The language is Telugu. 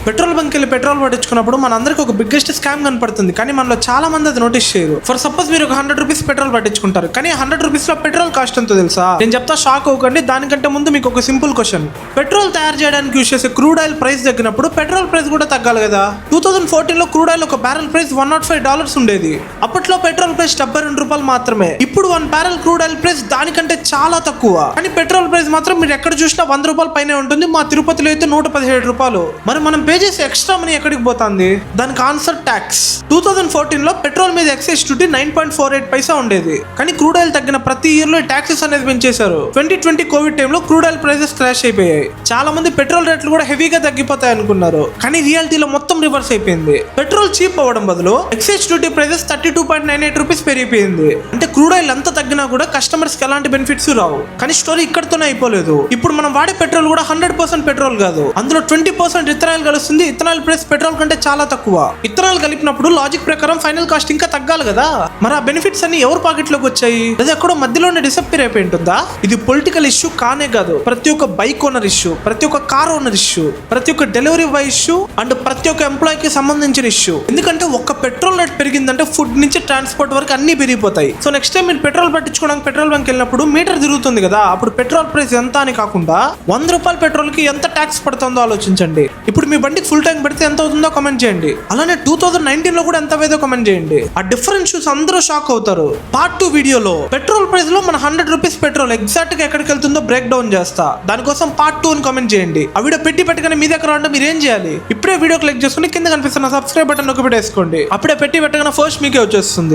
పెట్రోల్ బంక్ వెళ్ళి పెట్రోల్ పట్టించుకున్నప్పుడు మన అందరికి ఒక బిగ్గెస్ట్ స్కామ్ కనపడుతుంది, కానీ మనలో చాలా మంది అది నోటీస్ చేయరు. ఫర్ సపోజ్ మీరు ఒక 100 రూపీస్ పెట్రోల్ పట్టించుకుంటారు, కానీ 100 రూపీస్ లో పెట్రోల్ కాస్ట్ ఎంతో తెలుసా? నేను చెప్తా, షాక్ అవ్వకండి. దానికంటే ముందు మీకు ఒక సింపుల్ క్వశ్చన్. పెట్రోల్ తయారు చేయడానికి యూజ్ చేసే క్రూడ్ ఆయిల్ ప్రైస్ తగ్గినప్పుడు పెట్రోల్ ప్రైస్ కూడా తగ్గాలి కదా. 2014 లో క్రూడ్ ఆయిల్ ఒక బ్యారెల్ ప్రైస్ $105 ఉండేది. అప్పట్లో పెట్రోల్ ప్రైస్ $72 మాత్రమే. ఇప్పుడు 1 బ్యారెల్ క్రూడ్ ఆయిల్ ప్రైస్ దానికంటే చాలా తక్కువ, కానీ పెట్రోల్ ప్రైస్ మాత్రం మీరు ఎక్కడ చూసినా $100 పైనే ఉంటుంది. మా తిరుపతిలో అయితే $117. మరి మనం పే చేసే ఎక్స్ట్రా మనీ ఎక్కడికి పోతుంది? దానికి ఆన్సర్ ట్యాక్స్. 2014 లో పెట్రోల్ మీద ఎక్సైజ్ డ్యూటీ 9.48 పైసా ఉండేది, కానీ క్రూడ్ ఆయిల్ తగ్గిన ప్రతి ఇయర్ లో ట్యాక్సెస్ అనేది పెంచేశారు. 2020 కోవిడ్ టైంలో క్రూడ్ ఆయిల్ ప్రైసెస్ క్రాష్ అయిపోయాయి. చాలా మంది పెట్రోల్ రేట్లు కూడా హెవీగా తగ్గిపోతాయి అనుకున్నారు, కానీ రియాలిటీలో మొత్తం రివర్స్ అయిపోయింది. పెట్రోల్ చీప్ అవ్వడం బదులు ఎక్సైజ్ డ్యూటీ ప్రైసెస్ 32.98 రూపీస్ పెరిగిపోయింది. అంటే క్రూడ్ ఆయిల్ ఎంత తగ్గినా కూడా కస్టమర్స్ కి ఎలాంటి బెనిఫిట్స్ రావు. కానీ స్టోరీ ఇక్కడతోనే అయిపోలేదు. ఇప్పుడు మనం వాడే పెట్రోల్ కూడా 100% పెట్రోల్ కాదు, అందులో 20% ఇథనాల్ కలుస్తుంది. ఇథనాల్ ప్రైస్ పెట్రోల్ కంటే చాలా తక్కువ. ఇథనాల్ కలిపినప్పుడు లాజిక్ ప్రకారం ఫైనల్ కాస్ట్ ఇంకా తగ్గాలి కదా. మరి ఆ బెనిఫిట్స్ అన్ని ఎవరి పాకెట్ లోకి వచ్చాయి? అది ఎక్కడో మధ్యలోనే డిసప్పేర్ అయిపోయి ఉంటుందా? ఇది పొలిటికల్ ఇష్యూ కానే కాదు, ప్రతి ఒక్క బైక్ ఓనర్ ఇష్యూ, ప్రతి ఒక్క కార్ ఓనర్ ఇష్యూ, ప్రతి ఒక్క డెలివరీ బాయ్ ఇష్యూ అండ్ ప్రతి ఒక్క ఎంప్లాయ్ కి సంబంధించిన ఇష్యూ. ఎందుకంటే ఒక్క పెట్రోల్ రేట్ పెరిగిందంటే ఫుడ్ నుంచి ట్రాన్స్పోర్ట్ వరకు అన్ని పెరిగిపోతాయి. సో నెక్స్ట్ టైం మీరు పెట్రోల్ పట్టించుకోవడానికి పెట్రోల్ బంక్ వెళ్ళినప్పుడు మీటర్ తిరుగుతుంది కదా, అప్పుడు పెట్రోల్ ప్రైస్ ఎంత అని కాకుండా ₹100 పెట్రోల్ కి ఎంత ట్యాక్స్ పడుతుందో ఆలోచించండి. ఇప్పుడు మీ బండికి ఫుల్ ట్యాంక్ పెడితే ఎంత అవుతుందో కామెంట్ చేయండి. అలానే 2019 లో కూడా ఎంత అయ్యేదో కామెంట్ చేయండి. ఆ డిఫరెన్స్ చూసి అందరూ షాక్ అవుతారు. పార్ట్ 2 వీడియోలో పెట్రోల్ ప్రైస్ లో మన 100 రూపీస్ పెట్రోల్ ఎగ్జాక్ట్ గా ఎక్కడికి వెళ్తుందో బ్రేక్ డౌన్ చేస్తా. దానికోసం పార్ట్ 2 అని కామెంట్ చేయండి. ఆ వీడియో పెట్టగానే మీ దగ్గర ఉంటే మీరు ఏం చేయాలి? ఇప్పుడే వీడియో క్లిక్ చేసుకుని కింద కనిపిస్తున్న సబ్స్క్రైబ్ బటన్ నొక్కి పెట్టేసుకోండి. అప్పుడే పెట్టగానే ఫస్ట్ మీకే వచ్చేస్తుంది.